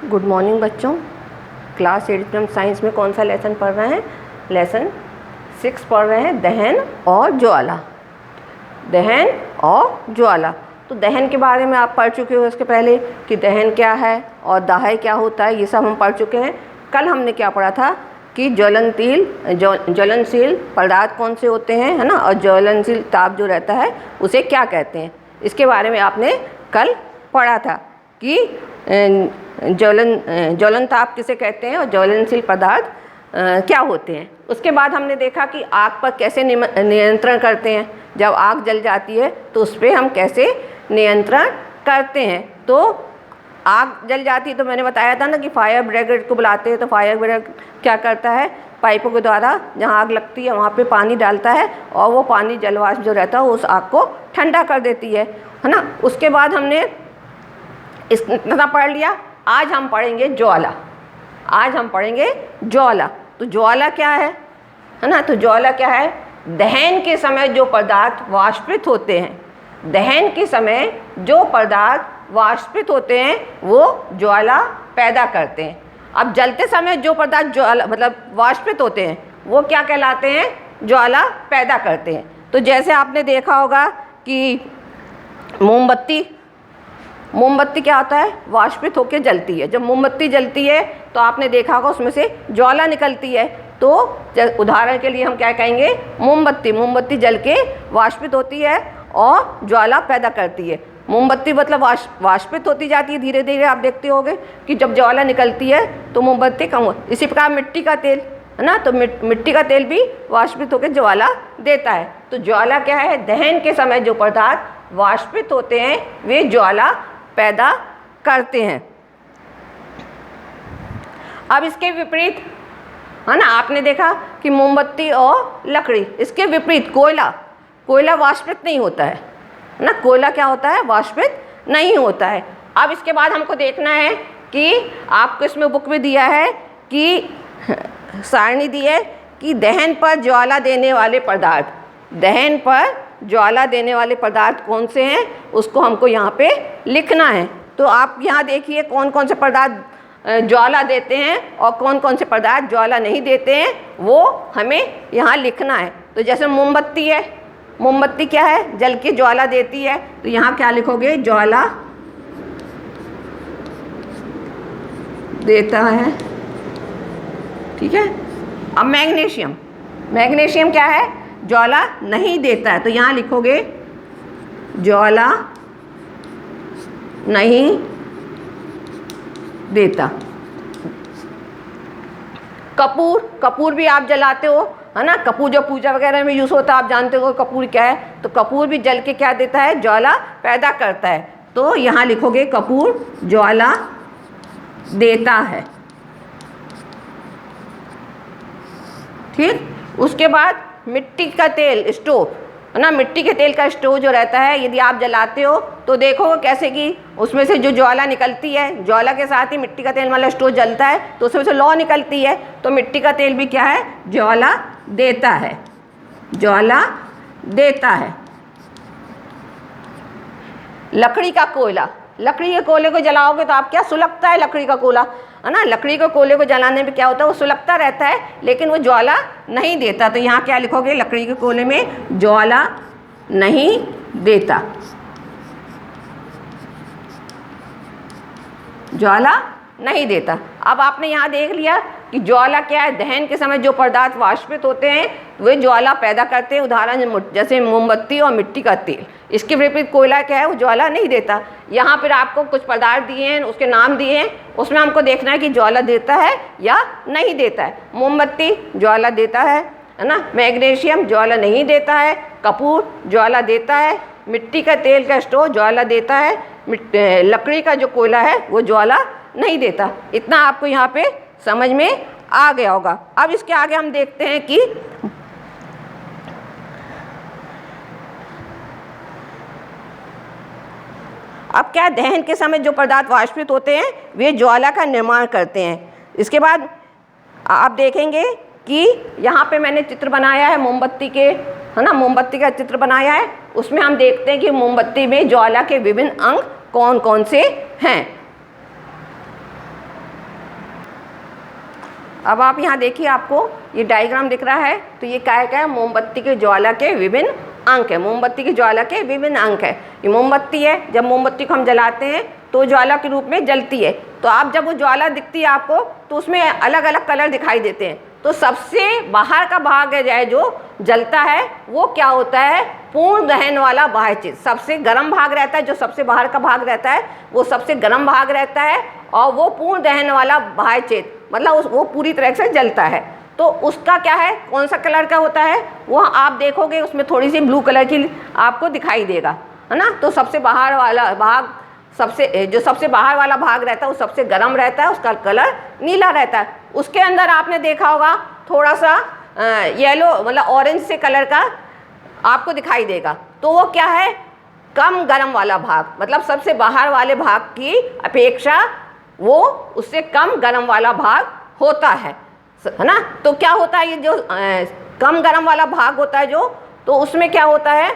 Good morning बच्चों। Class 8 science में कौन सा लेसन पढ़ रहे हैं? लेसन 6 पढ़ रहे हैं, दहन और ज्वाला। दहन और ज्वाला। तो दहन के बारे में आप पढ़ चुके हो इसके पहले कि दहन क्या है और दाह क्या होता है, ये सब हम पढ़ चुके हैं। कल हमने क्या पढ़ा था कि ज्वलनशील पदार्थ कौन से होते हैं, है ना, और ज्वलनशील ताप जो रहता है उसे क्या कहते हैं, इसके बारे में आपने कल पढ़ा था कि ज्वलन ताप किसे कहते हैं और ज्वलनशील पदार्थ क्या होते हैं। उसके बाद हमने देखा कि आग पर कैसे नियंत्रण करते हैं। जब आग जल जाती है तो उस पर हम कैसे नियंत्रण करते हैं। तो आग जल जाती है तो मैंने बताया था ना कि फायर ब्रिगेड को बुलाते हैं। तो फायर ब्रिगेड क्या करता है, पाइपों के द्वारा जहाँ आग लगती है वहाँ पे पानी डालता है और वो पानी जलवाष्प जो रहता है उस आग को ठंडा कर देती है ना। उसके बाद हमने इतना पढ़ लिया। आज हम पढ़ेंगे ज्वाला। आज हम पढ़ेंगे ज्वाला। तो ज्वाला क्या है ना, तो ज्वाला क्या है? दहन के समय जो पदार्थ वाष्पित होते हैं, दहन के समय जो पदार्थ वाष्पित होते हैं वो ज्वाला पैदा करते हैं। अब जलते समय जो पदार्थ ज्वाला मतलब वाष्पित होते हैं वो क्या कहलाते हैं? ज्वाला पैदा करते हैं। तो जैसे आपने देखा होगा कि मोमबत्ती क्या होता है? वाष्पित होकर जलती है। जब मोमबत्ती जलती है तो आपने देखा होगा उसमें से ज्वाला निकलती है। तो उदाहरण के लिए हम क्या कहेंगे? मोमबत्ती जल के वाष्पित होती है और ज्वाला पैदा करती है। मोमबत्ती मतलब वाष्पित होती जाती है धीरे धीरे। आप देखते होंगे कि जब ज्वाला निकलती है तो मोमबत्ती कम हो। इसी प्रकार मिट्टी का तेल है ना, तो मिट्टी का तेल भी वाष्पित होकर ज्वाला देता है। तो ज्वाला क्या है? दहन के समय जो पदार्थ वाष्पित होते हैं वे ज्वाला पैदा करते हैं। अब इसके विपरीत है ना, आपने देखा कि मोमबत्ती और लकड़ी, इसके विपरीत कोयला वाष्पित नहीं होता है ना। कोयला क्या होता है? वाष्पित नहीं होता है। अब इसके बाद हमको देखना है कि आपको इसमें बुक में दिया है कि सारणी दी है कि दहन पर ज्वाला देने वाले पदार्थ, दहन पर ज्वाला देने वाले पदार्थ कौन से हैं उसको हमको यहाँ पे लिखना है। तो आप यहाँ देखिए कौन कौन से पदार्थ ज्वाला देते हैं और कौन कौन से पदार्थ ज्वाला नहीं देते हैं, वो हमें यहाँ लिखना है। तो जैसे मोमबत्ती है, मोमबत्ती क्या है? जल के ज्वाला देती है। तो यहाँ क्या लिखोगे? ज्वाला देता है, ठीक है। अब मैग्नीशियम क्या है? ज्वाला नहीं देता है। तो यहाँ लिखोगे ज्वाला नहीं देता। कपूर भी आप जलाते हो है ना। कपूर जो पूजा वगैरह में यूज़ होता है, आप जानते हो कपूर क्या है। तो कपूर भी जल के क्या देता है? ज्वाला पैदा करता है। तो यहाँ लिखोगे कपूर ज्वाला देता है, ठीक। उसके बाद मिट्टी का तेल, स्टोव है ना, मिट्टी के तेल का स्टोव जो रहता है, यदि आप जलाते हो तो देखो कैसे कि उसमें से जो ज्वाला निकलती है, ज्वाला के साथ ही मिट्टी का तेल वाला स्टोव जलता है तो उसमें से लौ निकलती है। तो मिट्टी का तेल भी क्या है? ज्वाला देता है, ज्वाला देता है। लकड़ी का कोयला, लकड़ी के कोयले को जलाओगे तो आप क्या? सुलगता है लकड़ी का कोयला है ना। लकड़ी के कोयले को जलाने में क्या होता है? वो सुलगता रहता है लेकिन वो ज्वाला नहीं देता। तो यहाँ क्या लिखोगे? लकड़ी के कोयले में ज्वाला नहीं देता, ज्वाला नहीं देता। अब आपने यहाँ देख लिया कि ज्वाला क्या है? दहन के समय जो पदार्थ वाष्पित होते हैं वे ज्वाला पैदा करते हैं। उदाहरण जैसे मोमबत्ती और मिट्टी का तेल। इसके विपरीत कोयला क्या है? वो ज्वाला नहीं देता। यहाँ पर आपको कुछ पदार्थ दिए हैं, उसके नाम दिए हैं, उसमें हमको देखना है कि ज्वाला देता है या नहीं देता है। मोमबत्ती ज्वाला देता है ना। मैग्नीशियम ज्वाला नहीं देता है। कपूर ज्वाला देता है। मिट्टी का तेल का स्टोव ज्वाला देता है। लकड़ी का जो कोयला है वो ज्वाला नहीं देता। इतना आपको यहाँ पे समझ में आ गया होगा। अब इसके आगे हम देखते हैं कि अब क्या? दहन के समय जो पदार्थ वाष्पित होते हैं वे ज्वाला का निर्माण करते हैं। इसके बाद आप देखेंगे कि यहाँ पे मैंने चित्र बनाया है मोमबत्ती के, है ना, मोमबत्ती का चित्र बनाया है। उसमें हम देखते हैं कि मोमबत्ती में ज्वाला के विभिन्न अंग कौन कौन से हैं। अब आप यहाँ देखिए, आपको ये डायग्राम दिख रहा है, तो ये क्या है, मोमबत्ती के ज्वाला के विभिन्न अंक है। मोमबत्ती की ज्वाला के विभिन्न अंक है। ये मोमबत्ती है, जब मोमबत्ती को हम जलाते हैं तो ज्वाला के रूप में जलती है। तो आप जब वो ज्वाला दिखती है आपको, तो उसमें अलग अलग कलर दिखाई देते हैं। तो सबसे बाहर का भाग है जो जलता है, वो क्या होता है, पूर्ण दहन वाला बाह्य छेद। सबसे गर्म भाग रहता है, जो सबसे बाहर का भाग रहता है वो सबसे गर्म भाग रहता है, और वो पूर्ण दहन वाला बाह्य छेद मतलब वो पूरी तरह से जलता है। तो उसका क्या है, कौन सा कलर का होता है, वो आप देखोगे उसमें थोड़ी सी ब्लू कलर की आपको दिखाई देगा, है ना। तो सबसे बाहर वाला भाग, सबसे बाहर वाला भाग रहता है वो सबसे गर्म रहता है, उसका कलर नीला रहता है। उसके अंदर आपने देखा होगा थोड़ा सा येलो मतलब ऑरेंज से कलर का आपको दिखाई देगा। तो वो क्या है, कम गर्म वाला भाग, मतलब सबसे बाहर वाले भाग की अपेक्षा वो उससे कम गर्म वाला भाग होता है ना। तो क्या होता है, ये जो कम गर्म वाला भाग होता है जो, तो उसमें क्या होता है,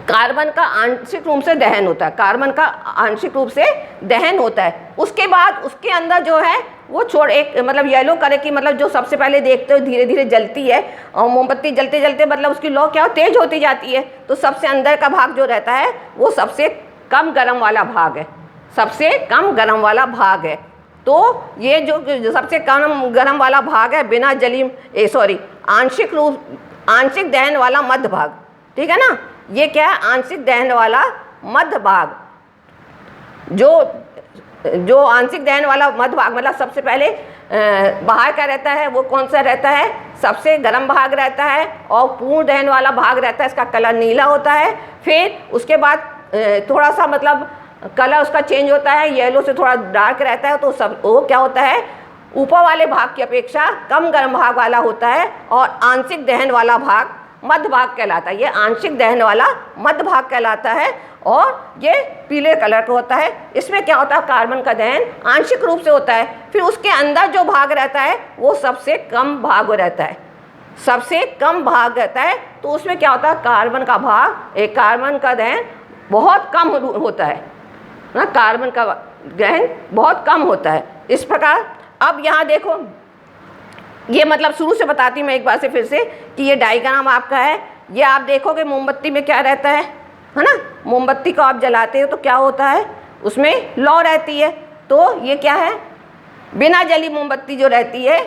कार्बन का आंशिक रूप से दहन होता है। कार्बन का आंशिक रूप से दहन होता है। उसके बाद उसके अंदर जो है वो एक मतलब येलो कलर की, मतलब जो सबसे पहले देखते हो धीरे धीरे जलती है, और मोमबत्ती जलते जलते मतलब उसकी लौ क्या तेज होती जाती है। तो सबसे अंदर का भाग जो रहता है वो सबसे कम गर्म वाला भाग है, सबसे कम गर्म वाला भाग है। तो ये जो सबसे कम गर्म वाला भाग है, बिना जली आंशिक दहन वाला मध्य भाग, ठीक है ना। ये क्या है, आंशिक दहन वाला मध्य भाग। जो आंशिक दहन वाला मध्य भाग मतलब सबसे पहले बाहर का रहता है, वो कौन सा रहता है, सबसे गर्म भाग रहता है, और पूर्ण दहन वाला भाग रहता है, इसका कलर नीला होता है। फिर उसके बाद थोड़ा सा मतलब कलर उसका चेंज होता है, येलो से थोड़ा डार्क रहता है। तो वो क्या होता है, ऊपर वाले भाग की अपेक्षा कम गर्म भाग वाला होता है, और आंशिक दहन वाला भाग मध्य भाग कहलाता है। ये आंशिक दहन वाला मध्य भाग कहलाता है, और ये पीले कलर का होता है। इसमें क्या होता है, कार्बन का दहन आंशिक रूप से होता है। फिर उसके अंदर जो भाग रहता है वो सबसे कम भाग रहता है, सबसे कम भाग रहता है। तो उसमें क्या होता है, कार्बन का दहन बहुत कम होता है ना, कार्बन का दहन बहुत कम होता है। इस प्रकार अब यहाँ देखो, ये मतलब शुरू से बताती हूँ मैं एक बार से फिर से कि ये डायग्राम आपका है। ये आप देखोगे मोमबत्ती में क्या रहता है ना। मोमबत्ती को आप जलाते हो तो क्या होता है, उसमें लौ रहती है। तो ये क्या है, बिना जली मोमबत्ती जो रहती है,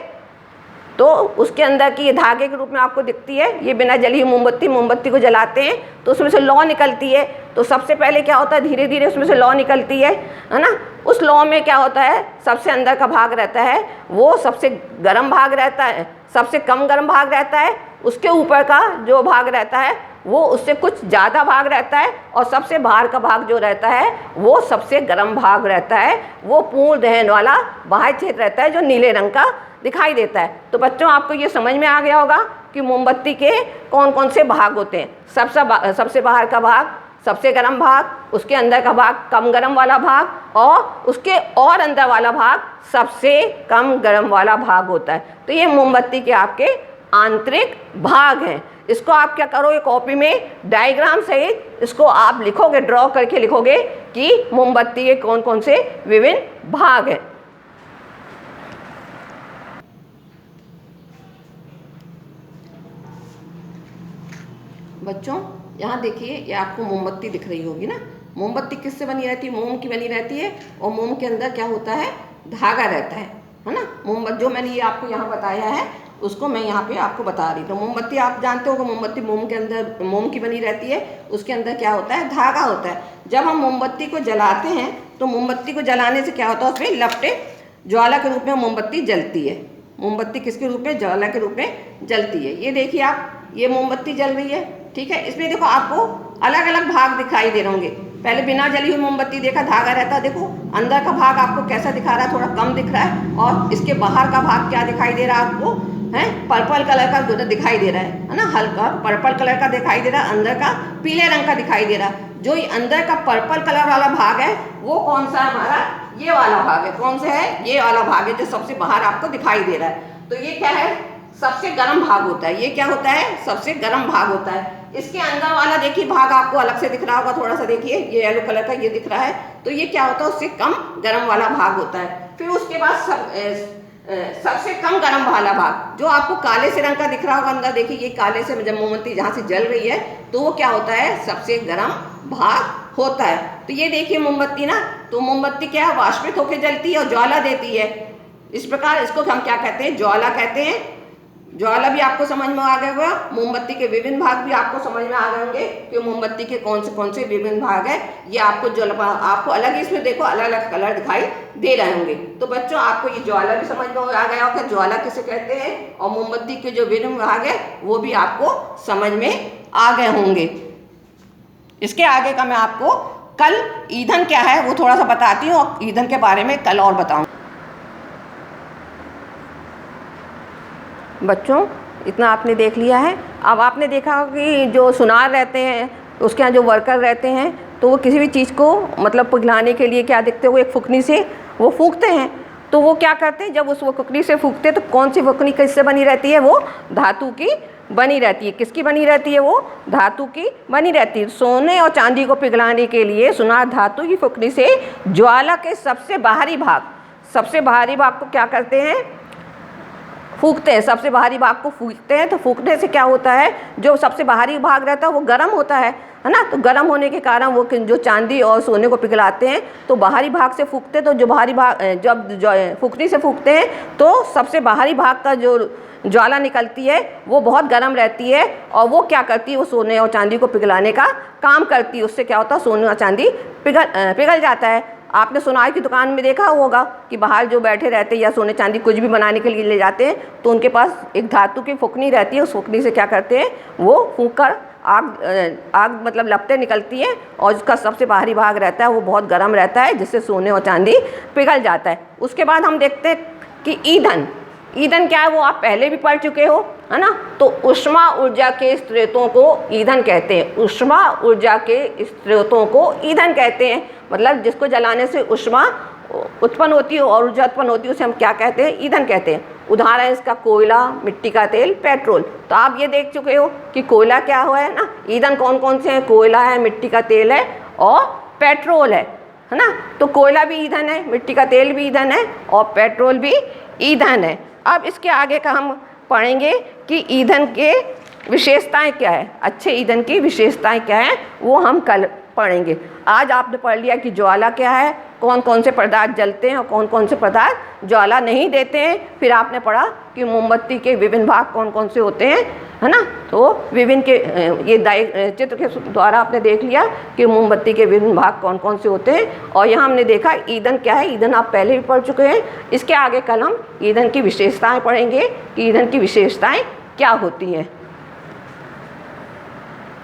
तो उसके अंदर की ये धागे के रूप में आपको दिखती है। ये बिना जली हुई मोमबत्ती को जलाते हैं तो उसमें से लौ निकलती है। तो सबसे पहले क्या होता है, धीरे धीरे उसमें से लौ निकलती है ना। उस लौ में क्या होता है, सबसे अंदर का भाग रहता है वो सबसे गर्म भाग रहता है, सबसे कम गर्म भाग रहता है। उसके ऊपर का जो भाग रहता है वो उससे कुछ ज़्यादा भाग रहता है, और सबसे बाहर का भाग जो रहता है वो सबसे गर्म भाग रहता है। वो पूर्ण दहन वाला बाह्य छेद रहता है जो नीले रंग का दिखाई देता है। तो बच्चों आपको ये समझ में आ गया होगा कि मोमबत्ती के कौन कौन से भाग होते हैं। सबसे बाहर का भाग सबसे गर्म भाग, उसके अंदर का भाग कम गर्म वाला भाग, और उसके और अंदर वाला भाग सबसे कम गर्म वाला भाग होता है। तो ये मोमबत्ती के आपके आंतरिक भाग हैं। इसको आप क्या करोगे, कॉपी में डायग्राम सहित इसको आप लिखोगे, ड्रॉ करके लिखोगे कि मोमबत्ती के कौन कौन से विभिन्न भाग हैं। बच्चों यहाँ देखिए, ये आपको मोमबत्ती दिख रही होगी ना। मोमबत्ती किससे बनी रहती है, मोम की बनी रहती है, और मोम के अंदर क्या होता है, धागा रहता है ना। मोमबत्ती जो मैंने ये आपको यहाँ बताया है उसको मैं यहाँ पे आपको बता रही। तो मोमबत्ती आप जानते हो कि मोमबत्ती मोम के अंदर मोम की बनी रहती है, उसके अंदर क्या होता है, धागा होता है। जब हम मोमबत्ती को जलाते हैं तो मोमबत्ती को जलाने से क्या होता है, उसमें लपटे ज्वाला के रूप में मोमबत्ती जलती है। मोमबत्ती किसके रूप में, ज्वाला के रूप में जलती है। ये देखिए आप, ये मोमबत्ती जल रही है, ठीक है। इसमें देखो आपको अलग अलग भाग दिखाई दे रहे होंगे। पहले बिना जली हुई मोमबत्ती देखा, धागा रहता है, देखो अंदर का भाग आपको कैसा दिखा रहा है, थोड़ा कम दिख रहा है, और इसके बाहर का भाग क्या दिखाई दे रहा है आपको, है पर्पल कलर का दिखाई दे रहा है ना, हल्का पर्पल कलर का दिखाई दे रहा है, अंदर का पीले रंग का दिखाई दे रहा है। जो ये अंदर का पर्पल कलर वाला भाग है वो कौन सा है हमारा, ये वाला भाग है। कौन सा है, ये वाला भाग है जो सबसे बाहर आपको दिखाई दे रहा है। तो ये क्या है, सबसे गर्म भाग होता है। ये क्या होता है, सबसे गर्म भाग होता है। इसके अंदर वाला देखिए भाग आपको अलग से दिख रहा होगा, थोड़ा सा देखिए, ये येलो कलर का ये दिख रहा है। तो ये क्या होता है, उससे कम गर्म वाला भाग होता है। फिर उसके बाद सबसे कम गर्म वाला भाग जो आपको काले से रंग का दिख रहा होगा अंदर, देखिए ये काले से जब मोमबत्ती जहाँ से जल रही है तो वो क्या होता है, सबसे गर्म भाग होता है। तो ये देखिए मोमबत्ती ना, तो मोमबत्ती क्या है, वाष्पित होकर जलती है और ज्वाला देती है। इस प्रकार इसको हम क्या कहते हैं, ज्वाला कहते हैं। ज्वाला भी आपको समझ में आ गया होगा, मोमबत्ती के विभिन्न भाग भी आपको समझ में आ गए होंगे कि मोमबत्ती के कौन से विभिन्न भाग है। ये आपको आपको अलग ही इसमें देखो अलग अलग कलर दिखाई दे रहे होंगे। तो बच्चों आपको ये ज्वाला भी समझ में आ गया होगा, ज्वाला किसे कहते हैं, और मोमबत्ती के जो विभिन्न भाग है वो भी आपको समझ में आ गए होंगे। इसके आगे का मैं आपको कल ईंधन क्या है वो थोड़ा सा बताती हूँ और ईंधन के बारे में कल और बताऊँ। बच्चों इतना आपने देख लिया है। अब आपने देखा कि जो सुनार रहते हैं उसके यहाँ जो वर्कर रहते हैं तो वो किसी भी चीज़ को मतलब पिघलाने के लिए क्या देखते हैं, वो एक फुकनी से वो फूंकते हैं। तो वो क्या करते हैं, जब उस वो फुकनी से फूंकते हैं तो कौन सी फुकनी किससे बनी रहती है, वो धातु की बनी रहती है। किसकी बनी रहती है, वो धातु की बनी रहती है। सोने और चांदी को पिघलाने के लिए सुनार धातु की फुकनी से ज्वाला के सबसे बाहरी भाग को क्या करते हैं, फूंकते हैं। सबसे बाहरी भाग को फूंकते हैं। तो फूंकने से क्या होता है, जो सबसे बाहरी भाग रहता है वो गर्म होता है ना। तो गर्म होने के कारण वो जो चांदी और सोने को पिघलाते हैं तो बाहरी भाग से फूंकते हैं। तो जो बाहरी भाग जब फूंकनी से फूंकते हैं तो सबसे बाहरी भाग का जो ज्वाला निकलती है वो बहुत गर्म रहती है और वो क्या करती है, वो सोने और चांदी को पिघलाने का काम करती है। उससे क्या होता है, सोने और चांदी पिघल जाता है। आपने सुनार की दुकान में देखा होगा कि बाहर जो बैठे रहते हैं या सोने चांदी कुछ भी बनाने के लिए ले जाते हैं तो उनके पास एक धातु की फुकनी रहती है। उस फुकनी से क्या करते हैं, वो फूंक कर आग मतलब लपटें निकलती हैं और उसका सबसे बाहरी भाग रहता है वो बहुत गर्म रहता है, जिससे सोने और चांदी पिघल जाता है। उसके बाद हम देखते हैं कि ईंधन क्या है, वो आप पहले भी पढ़ चुके हो, है ना। तो ऊष्मा ऊर्जा के स्रोतों को ईंधन कहते हैं। ऊष्मा ऊर्जा के स्रोतों को ईंधन कहते हैं, मतलब जिसको जलाने से ऊष्मा उत्पन्न होती है और ऊर्जा उत्पन्न होती है उसे हम क्या कहते हैं, ईंधन कहते हैं। उदाहरण इसका कोयला, मिट्टी का तेल, पेट्रोल। तो आप ये देख चुके हो कि कोयला क्या हुआ है ना, ईंधन कौन कौन से हैं, कोयला है, मिट्टी का तेल है और पेट्रोल है ना। तो कोयला भी ईंधन है, मिट्टी का तेल भी ईंधन है और पेट्रोल भी ईंधन है। अब इसके आगे का हम पढ़ेंगे कि ईंधन के विशेषताएं क्या है, अच्छे ईंधन की विशेषताएं क्या है, वो हम कल पढ़ेंगे। आज आपने पढ़ लिया कि ज्वाला क्या है, कौन कौन से पदार्थ जलते हैं और कौन कौन से पदार्थ ज्वाला नहीं देते हैं। फिर आपने पढ़ा कि मोमबत्ती के विभिन्न भाग कौन कौन से होते हैं, है ना। तो विभिन्न के ये चित्र के द्वारा आपने देख लिया कि मोमबत्ती के विभिन्न भाग कौन कौन से होते हैं। और यहाँ हमने देखा ईंधन क्या है, ईंधन आप पहले भी पढ़ चुके हैं। इसके आगे कल हम ईंधन की विशेषताएँ पढ़ेंगे कि ईंधन की विशेषताएँ क्या होती हैं।